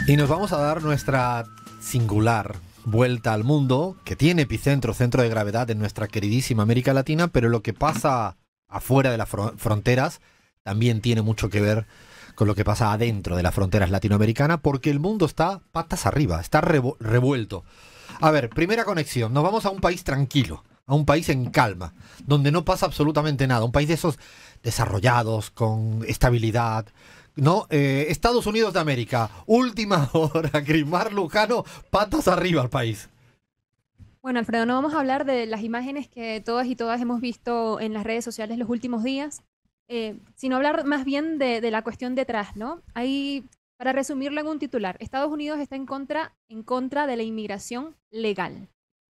Y nos vamos a dar nuestra singular vuelta al mundo, que tiene epicentro, centro de gravedad en nuestra queridísima América Latina, pero lo que pasa afuera de las fronteras también tiene mucho que ver con lo que pasa adentro de las fronteras latinoamericanas, porque el mundo está patas arriba, está revuelto. A ver, primera conexión, nos vamos a un país tranquilo, a un país en calma, donde no pasa absolutamente nada, un país de esos desarrollados, con estabilidad, ¿no? Estados Unidos de América, última hora, Grismar Lujano, patas arriba al país. Bueno, Alfredo, no vamos a hablar de las imágenes que todas y todas hemos visto en las redes sociales los últimos días, sino hablar más bien de la cuestión detrás, ¿no? Ahí, para resumirlo en un titular, Estados Unidos está en contra de la inmigración legal.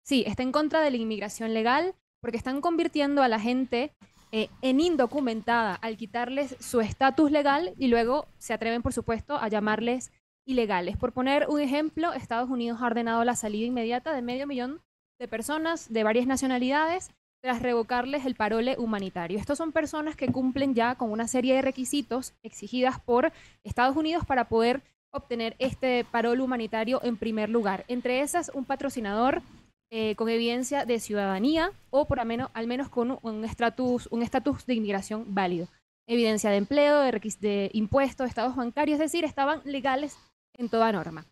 Sí, está en contra de la inmigración legal porque están convirtiendo a la gente en indocumentada al quitarles su estatus legal y luego se atreven, por supuesto, a llamarles ilegales. Por poner un ejemplo, Estados Unidos ha ordenado la salida inmediata de 500.000 de personas de varias nacionalidades tras revocarles el parole humanitario. Estos son personas que cumplen ya con una serie de requisitos exigidas por Estados Unidos para poder obtener este parole humanitario en primer lugar. Entre esas, un patrocinador con evidencia de ciudadanía o por al menos con un estatus de inmigración válido. Evidencia de empleo, de impuestos, estados bancarios, es decir, estaban legales en toda norma.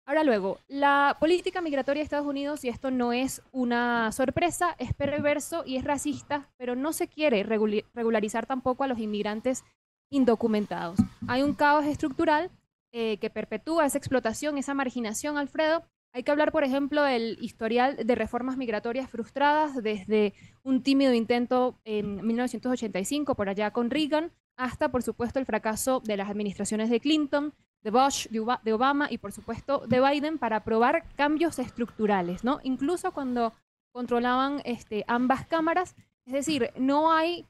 Ahora luego, la política migratoria de Estados Unidos, y esto no es una sorpresa, es perverso y es racista, pero no se quiere regularizar tampoco a los inmigrantes indocumentados. Hay un caos estructural que perpetúa esa explotación, esa marginación, Alfredo. Hay que hablar, por ejemplo, del historial de reformas migratorias frustradas desde un tímido intento en 1985, por allá con Reagan, hasta, por supuesto, el fracaso de las administraciones de Clinton, de Bush, de Obama y, por supuesto, de Biden para aprobar cambios estructurales, ¿no? Incluso cuando controlaban ambas cámaras. Es decir, no hay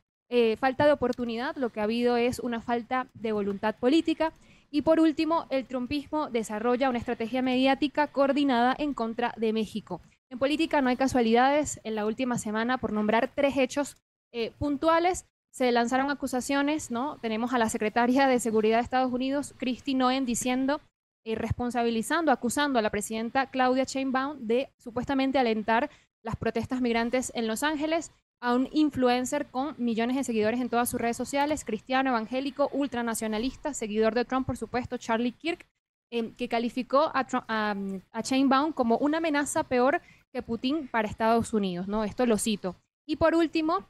falta de oportunidad, lo que ha habido es una falta de voluntad política. Y por último, el trumpismo desarrolla una estrategia mediática coordinada en contra de México. En política no hay casualidades. En la última semana, por nombrar 3 hechos puntuales, se lanzaron acusaciones, ¿no? Tenemos a la secretaria de Seguridad de Estados Unidos, Kristi Noem, diciendo, responsabilizando, acusando a la presidenta Claudia Sheinbaum de supuestamente alentar las protestas migrantes en Los Ángeles, a un influencer con millones de seguidores en todas sus redes sociales, cristiano, evangélico, ultranacionalista, seguidor de Trump, por supuesto, Charlie Kirk, que calificó a Sheinbaum como una amenaza peor que Putin para Estados Unidos, ¿no? Esto lo cito. Y por último,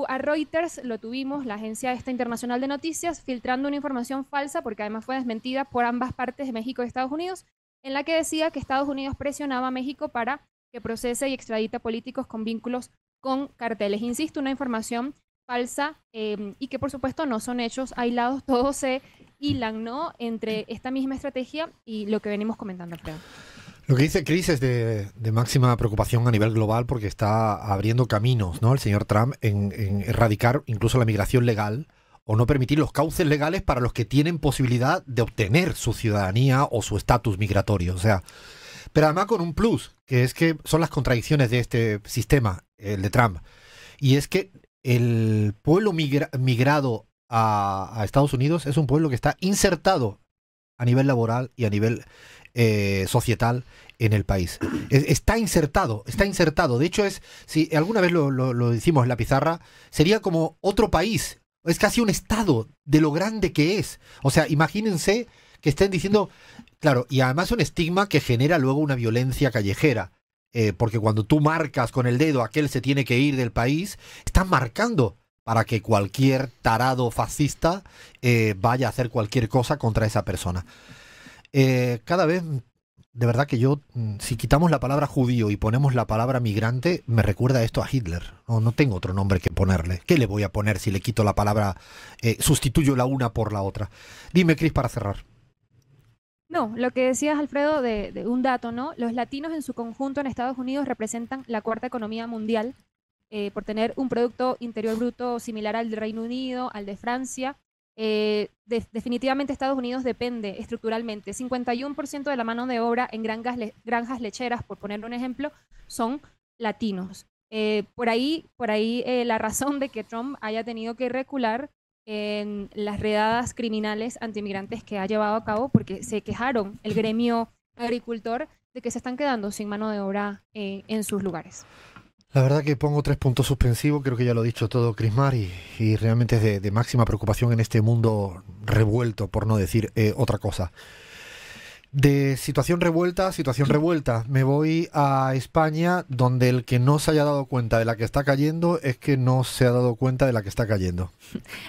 a Reuters lo tuvimos, la agencia internacional de noticias, filtrando una información falsa, porque además fue desmentida por ambas partes de México y Estados Unidos, en la que decía que Estados Unidos presionaba a México para que procese y extradita políticos con vínculos con carteles. Insisto, una información falsa y que por supuesto no son hechos aislados, todos se hilan, ¿no?, entre esta misma estrategia y lo que venimos comentando, Alfredo. Lo que dice Chris es de máxima preocupación a nivel global porque está abriendo caminos, ¿no?, el señor Trump en erradicar incluso la migración legal o no permitir los cauces legales para los que tienen posibilidad de obtener su ciudadanía o su estatus migratorio. O sea, pero además con un plus, que es que son las contradicciones de este sistema, el de Trump, y es que el pueblo migrado a Estados Unidos es un pueblo que está insertado a nivel laboral y a nivel societal en el país. Está insertado, está insertado. De hecho, si alguna vez lo decimos en la pizarra, sería como otro país. Es casi un estado de lo grande que es. O sea, imagínense que estén diciendo, claro, y además un estigma que genera luego una violencia callejera. Porque cuando tú marcas con el dedo aquel se tiene que ir del país, estás marcando para que cualquier tarado fascista vaya a hacer cualquier cosa contra esa persona. Cada vez, de verdad que yo, si quitamos la palabra judío y ponemos la palabra migrante, me recuerda esto a Hitler. No tengo otro nombre que ponerle. ¿Qué le voy a poner si le quito la palabra, sustituyo la una por la otra? Dime, Cris, para cerrar. No, lo que decías, Alfredo, de un dato, ¿no? Los latinos en su conjunto en Estados Unidos representan la cuarta economía mundial por tener un Producto Interior Bruto similar al del Reino Unido, al de Francia. Definitivamente Estados Unidos depende estructuralmente. 51% de la mano de obra en granjas lecheras, por poner un ejemplo, son latinos. Por ahí la razón de que Trump haya tenido que recular en las redadas criminales antimigrantes que ha llevado a cabo, porque se quejaron el gremio agricultor de que se están quedando sin mano de obra en sus lugares. La verdad que pongo 3 puntos suspensivos, creo que ya lo ha dicho todo Crismar, y realmente es de máxima preocupación en este mundo revuelto, por no decir otra cosa. De situación revuelta, me voy a España, donde el que no se haya dado cuenta de la que está cayendo es que no se ha dado cuenta de la que está cayendo.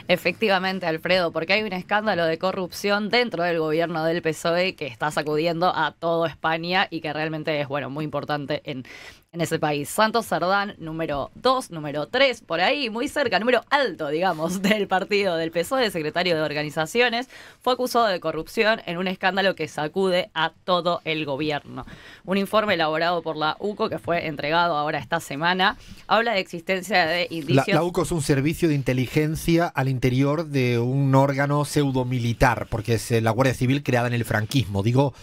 Efectivamente, Alfredo, porque hay un escándalo de corrupción dentro del gobierno del PSOE que está sacudiendo a toda España y que realmente es, bueno, muy importante en ese país. Santos Cerdán, número 2, número 3, por ahí, muy cerca, número alto, digamos, del partido del PSOE, secretario de organizaciones, fue acusado de corrupción en un escándalo que sacude a todo el gobierno. Un informe elaborado por la UCO, que fue entregado ahora esta semana, habla de existencia de indicios... La UCO es un servicio de inteligencia al interior de un órgano pseudomilitar, porque es la Guardia Civil creada en el franquismo. Digo,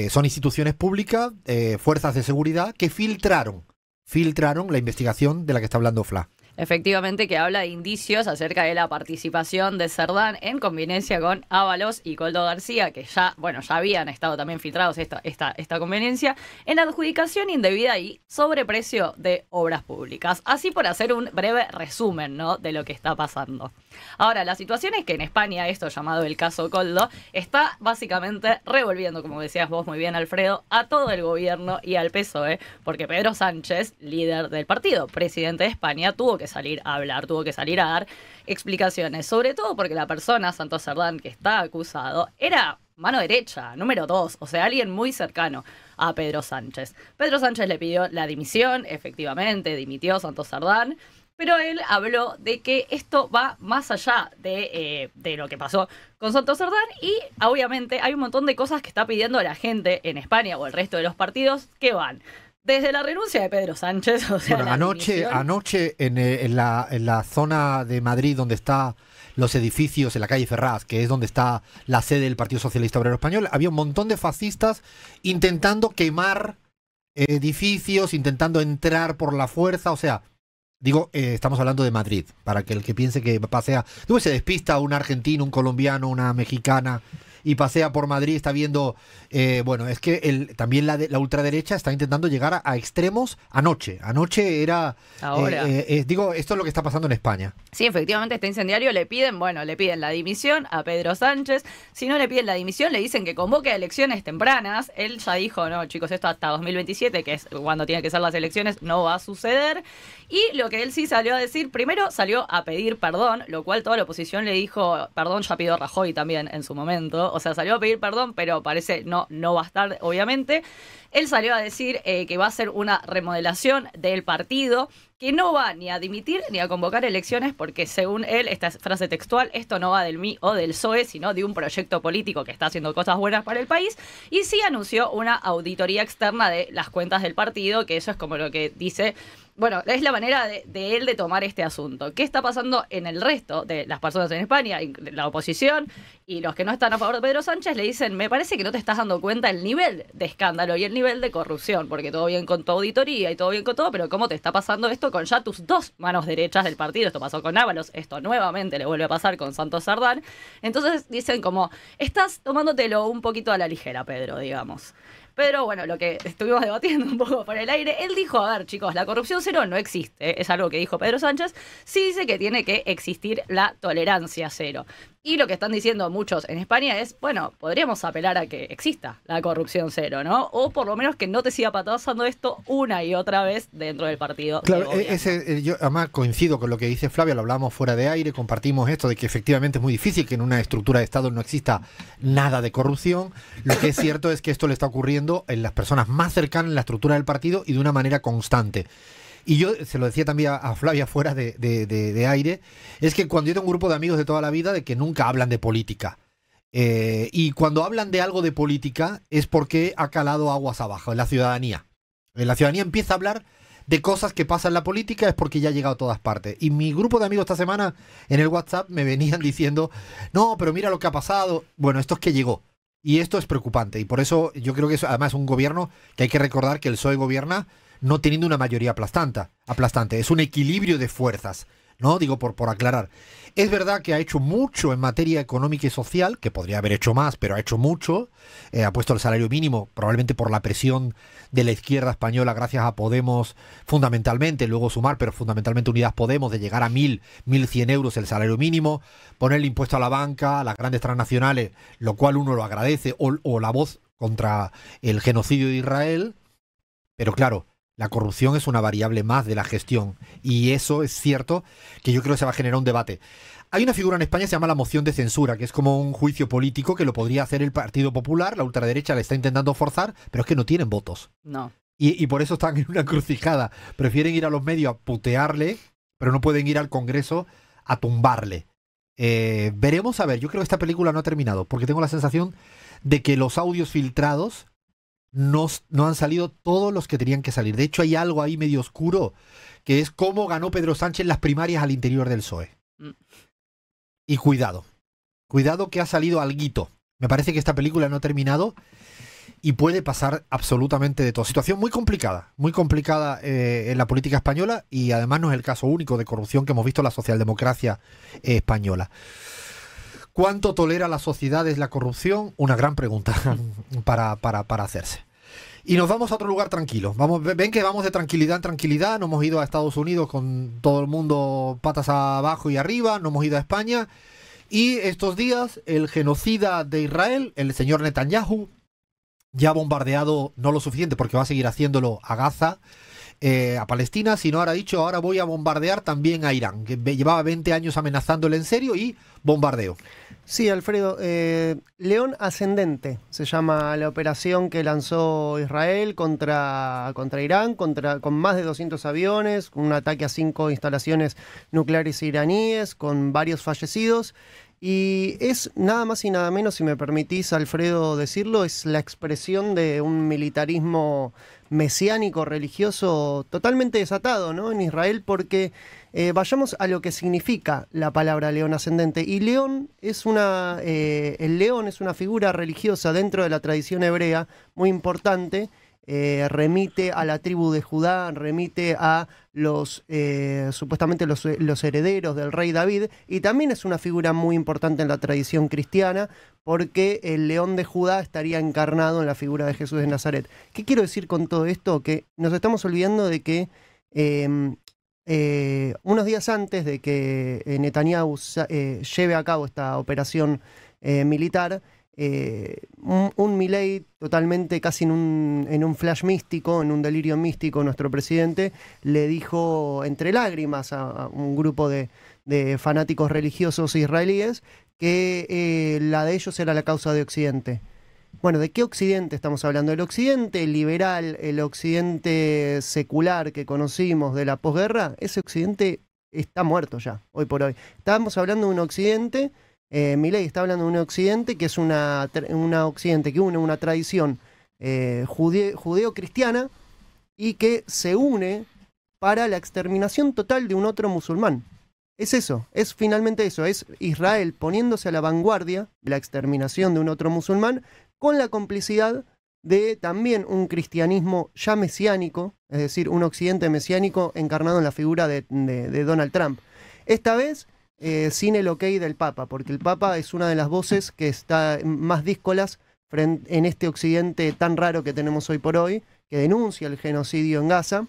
son instituciones públicas, fuerzas de seguridad, que filtraron la investigación de la que está hablando Fla. Efectivamente, que habla de indicios acerca de la participación de Cerdán en conveniencia con Ábalos y Koldo García, que ya habían estado también filtrados esta conveniencia, en adjudicación indebida y sobreprecio de obras públicas. Así por hacer un breve resumen, ¿no?, de lo que está pasando. Ahora, la situación es que en España, esto llamado el caso Koldo, está básicamente revolviendo, como decías vos muy bien, Alfredo, a todo el gobierno y al PSOE, porque Pedro Sánchez, líder del partido, presidente de España, tuvo que salir a hablar, tuvo que salir a dar explicaciones, sobre todo porque la persona, Santos Cerdán, que está acusado, era mano derecha, número 2, o sea, alguien muy cercano a Pedro Sánchez. Pedro Sánchez le pidió la dimisión, efectivamente, dimitió Santos Cerdán, pero él habló de que esto va más allá de lo que pasó con Santos Cerdán y obviamente hay un montón de cosas que está pidiendo la gente en España o el resto de los partidos que van desde la renuncia de Pedro Sánchez, o sea, bueno, anoche en la zona de Madrid donde están los edificios, en la calle Ferraz, que es donde está la sede del Partido Socialista Obrero Español, había un montón de fascistas intentando quemar edificios, intentando entrar por la fuerza, o sea, digo, estamos hablando de Madrid, para que el que piense que pasea, digo, se despista un argentino, un colombiano, una mexicana y pasea por Madrid, está viendo, bueno, es que también la ultraderecha está intentando llegar a extremos anoche era, ahora. Digo, esto es lo que está pasando en España. Sí, efectivamente, este incendiario le piden la dimisión a Pedro Sánchez. Si no le piden la dimisión, le dicen que convoque a elecciones tempranas. Él ya dijo, no, chicos, esto hasta 2027, que es cuando tienen que ser las elecciones, no va a suceder. Y lo que él sí salió a decir, primero salió a pedir perdón, lo cual toda la oposición le dijo, perdón, ya pidió Rajoy también en su momento. O sea, salió a pedir perdón, pero parece no va a estar, obviamente. Él salió a decir que va a hacer una remodelación del partido, que no va ni a dimitir ni a convocar elecciones, porque según él, esta es frase textual, esto no va del MI o del PSOE, sino de un proyecto político que está haciendo cosas buenas para el país. Y sí anunció una auditoría externa de las cuentas del partido, que eso es como lo que dice... Bueno, es la manera de él de tomar este asunto. ¿Qué está pasando en el resto de las personas en España? La oposición y los que no están a favor de Pedro Sánchez le dicen, me parece que no te estás dando cuenta el nivel de escándalo y el nivel de corrupción, porque todo bien con tu auditoría y todo bien con todo, pero ¿cómo te está pasando esto con ya tus dos manos derechas del partido? Esto pasó con Ábalos, esto nuevamente le vuelve a pasar con Santos Cerdán. Entonces dicen como, estás tomándotelo un poquito a la ligera, Pedro, digamos. Pero bueno, lo que estuvimos debatiendo un poco por el aire, él dijo, a ver chicos, la corrupción cero no existe, es algo que dijo Pedro Sánchez, sí dice que tiene que existir la tolerancia cero. Y lo que están diciendo muchos en España es, bueno, podríamos apelar a que exista la corrupción cero, ¿no? O por lo menos que no te siga pasando esto una y otra vez dentro del partido. Claro, yo además coincido con lo que dice Flavia, lo hablamos fuera de aire, compartimos esto de que efectivamente es muy difícil que en una estructura de Estado no exista nada de corrupción. Lo que es cierto es que esto le está ocurriendo en las personas más cercanas en la estructura del partido y de una manera constante. Y yo se lo decía también a Flavia fuera de aire, es que cuando yo tengo un grupo de amigos de toda la vida de que nunca hablan de política, y cuando hablan de algo de política es porque ha calado aguas abajo en la ciudadanía. La ciudadanía empieza a hablar de cosas que pasan en la política es porque ya ha llegado a todas partes. Y mi grupo de amigos esta semana en el WhatsApp me venían diciendo, no, pero mira lo que ha pasado. Bueno, esto es que llegó. Y esto es preocupante. Y por eso yo creo que es además un gobierno que hay que recordar que el PSOE gobierna no teniendo una mayoría aplastante. Es un equilibrio de fuerzas. ¿no? Digo, por aclarar. Es verdad que ha hecho mucho en materia económica y social, que podría haber hecho más, pero ha hecho mucho. Ha puesto el salario mínimo, probablemente por la presión de la izquierda española, gracias a Podemos, fundamentalmente, luego Sumar, pero fundamentalmente Unidas Podemos, de llegar a 1.100 euros el salario mínimo, poner el impuesto a la banca, a las grandes transnacionales, lo cual uno lo agradece, o la voz contra el genocidio de Israel. Pero claro, la corrupción es una variable más de la gestión, y eso es cierto que yo creo que se va a generar un debate. Hay una figura en España que se llama la moción de censura, que es como un juicio político que lo podría hacer el Partido Popular, la ultraderecha le está intentando forzar, pero es que no tienen votos. No. Y por eso están en una encrucijada. Prefieren ir a los medios a putearle, pero no pueden ir al Congreso a tumbarle. Veremos, a ver, yo creo que esta película no ha terminado, porque tengo la sensación de que los audios filtrados no han salido todos los que tenían que salir. De hecho, hay algo ahí medio oscuro, que es cómo ganó Pedro Sánchez las primarias al interior del PSOE. Y cuidado que ha salido alguito. Me parece que esta película no ha terminado y puede pasar absolutamente de todo. Situación muy complicada en la política española, y además no es el caso único de corrupción que hemos visto en la socialdemocracia española. ¿Cuánto tolera la sociedad la corrupción? Una gran pregunta para hacerse. Y nos vamos a otro lugar tranquilo. Ven que vamos de tranquilidad en tranquilidad. No hemos ido a Estados Unidos con todo el mundo patas abajo y arriba. No hemos ido a España. Y estos días el genocida de Israel, el señor Netanyahu, ya ha bombardeado no lo suficiente, porque va a seguir haciéndolo a Gaza, a Palestina, sino ahora ha dicho, ahora voy a bombardear también a Irán, que llevaba 20 años amenazándole en serio, y bombardeo. Sí, Alfredo, León Ascendente se llama la operación que lanzó Israel contra Irán, con más de 200 aviones, un ataque a 5 instalaciones nucleares iraníes, con varios fallecidos. Y es nada más y nada menos, si me permitís, Alfredo, decirlo, es la expresión de un militarismo mesiánico religioso totalmente desatado, ¿no?, en Israel, porque vayamos a lo que significa la palabra león ascendente. Y león es el león es una figura religiosa dentro de la tradición hebrea muy importante. Remite a la tribu de Judá, remite a supuestamente los herederos del rey David, y también es una figura muy importante en la tradición cristiana, porque el león de Judá estaría encarnado en la figura de Jesús de Nazaret. ¿Qué quiero decir con todo esto? Que nos estamos olvidando de que unos días antes de que Netanyahu lleve a cabo esta operación militar, un Milei totalmente casi en un flash místico, en un delirio místico, nuestro presidente le dijo entre lágrimas a un grupo de fanáticos religiosos israelíes que la de ellos era la causa de Occidente. Bueno, ¿de qué Occidente estamos hablando? El Occidente liberal, el Occidente secular que conocimos de la posguerra, ese Occidente está muerto ya, hoy por hoy. Estamos hablando de un Occidente... Milei está hablando de un Occidente que es una Occidente que une una tradición judeo-cristiana y que se une para la exterminación total de un otro musulmán. Es eso, es finalmente eso, es Israel poniéndose a la vanguardia de la exterminación de un otro musulmán, con la complicidad de también un cristianismo ya mesiánico, es decir, un Occidente mesiánico encarnado en la figura de Donald Trump. Esta vez sin el ok del Papa, porque el Papa es una de las voces que está más díscolas en este Occidente tan raro que tenemos hoy por hoy, que denuncia el genocidio en Gaza,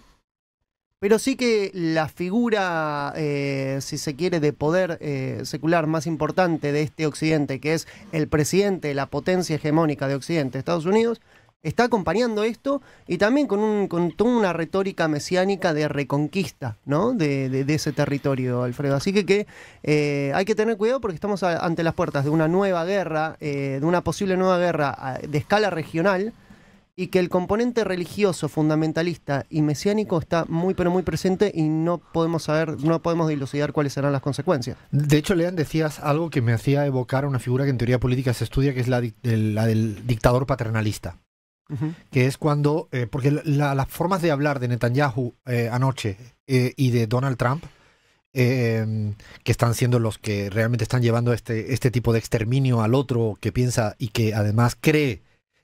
pero sí que la figura, si se quiere, de poder secular más importante de este Occidente, que es el presidente de la potencia hegemónica de Occidente, Estados Unidos, está acompañando esto, y también con toda una retórica mesiánica de reconquista, ¿no?, de ese territorio, Alfredo. Así que hay que tener cuidado, porque estamos ante las puertas de una nueva guerra, de una posible nueva guerra de escala regional, y que el componente religioso, fundamentalista y mesiánico está muy pero muy presente, y no podemos dilucidar cuáles serán las consecuencias. De hecho, Lean, decías algo que me hacía evocar a una figura que en teoría política se estudia, que es la del dictador paternalista. Que es cuando, porque las formas de hablar de Netanyahu anoche y de Donald Trump, que están siendo los que realmente están llevando este tipo de exterminio al otro que piensa y que además cree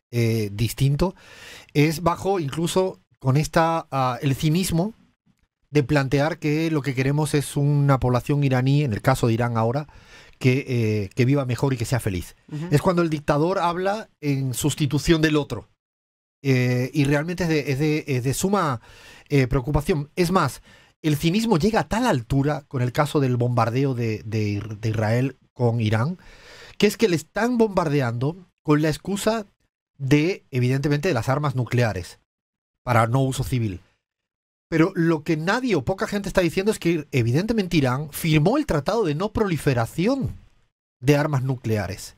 distinto, es bajo incluso con el cinismo de plantear que lo que queremos es una población iraní, en el caso de Irán ahora, que viva mejor y que sea feliz. Es cuando el dictador habla en sustitución del otro. Y realmente es de suma preocupación. Es más, el cinismo llega a tal altura con el caso del bombardeo de Israel con Irán, que es que le están bombardeando con la excusa de, evidentemente, de las armas nucleares para no uso civil. Pero lo que nadie o poca gente está diciendo es que, evidentemente, Irán firmó el Tratado de No Proliferación de Armas Nucleares.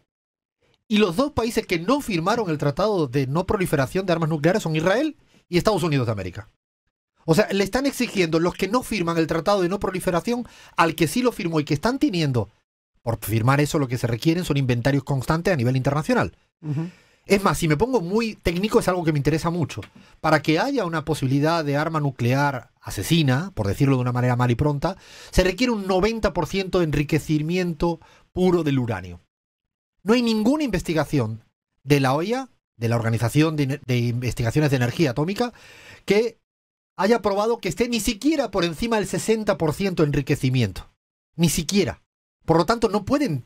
Y los dos países que no firmaron el Tratado de No Proliferación de Armas Nucleares son Israel y Estados Unidos de América. O sea, le están exigiendo los que no firman el Tratado de No Proliferación al que sí lo firmó y que están teniendo, por firmar eso lo que se requieren son inventarios constantes a nivel internacional. Es más, si me pongo muy técnico, es algo que me interesa mucho. Para que haya una posibilidad de arma nuclear asesina, por decirlo de una manera mal y pronta, se requiere un 90% de enriquecimiento puro del uranio. No hay ninguna investigación de la OIA, de la Organización de Investigaciones de Energía Atómica, que haya probado que esté ni siquiera por encima del 60% de enriquecimiento. Ni siquiera. Por lo tanto, no pueden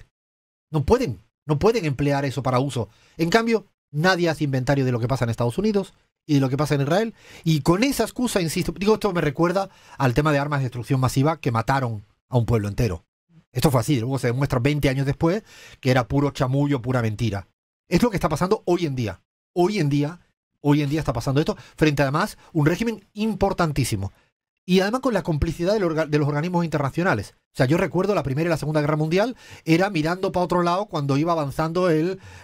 emplear eso para uso. En cambio, nadie hace inventario de lo que pasa en Estados Unidos y de lo que pasa en Israel. Y con esa excusa, insisto, digo, esto me recuerda al tema de armas de destrucción masiva que mataron a un pueblo entero. Esto fue así, luego se demuestra 20 años después que era puro chamullo, pura mentira. Es lo que está pasando hoy en día. Hoy en día está pasando esto frente además un régimen importantísimo. Y además con la complicidad de los organismos internacionales. O sea, yo recuerdo la Primera y la Segunda Guerra Mundial, era mirando para otro lado cuando iba avanzando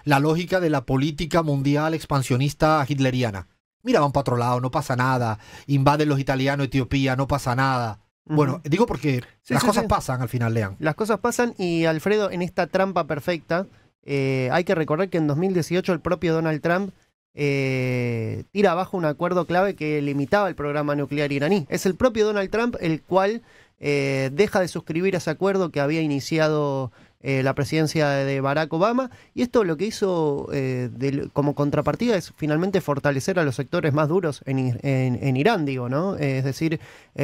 la lógica de la política mundial expansionista hitleriana. Miraban para otro lado, no pasa nada. Invaden los italianos Etiopía, no pasa nada. Bueno, digo porque las cosas pasan al final, Lean. Las cosas pasan y, Alfredo, en esta trampa perfecta, hay que recordar que en 2018 el propio Donald Trump tira abajo un acuerdo clave que limitaba el programa nuclear iraní. Es el propio Donald Trump el cual deja de suscribir ese acuerdo que había iniciado la presidencia de Barack Obama, y esto lo que hizo como contrapartida es finalmente fortalecer a los sectores más duros en Irán, digo, ¿no? Es decir,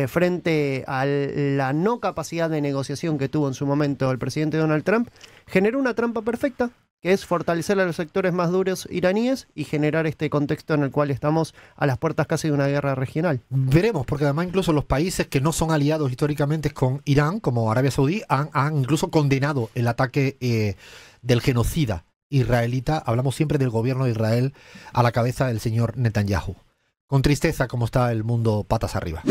frente a la no capacidad de negociación que tuvo en su momento el presidente Donald Trump, generó una trampa perfecta, que es fortalecer a los sectores más duros iraníes y generar este contexto en el cual estamos a las puertas casi de una guerra regional. Veremos, porque además incluso los países que no son aliados históricamente con Irán, como Arabia Saudí, han incluso condenado el ataque del genocida israelita. Hablamos siempre del gobierno de Israel a la cabeza del señor Netanyahu. Con tristeza como está el mundo patas arriba.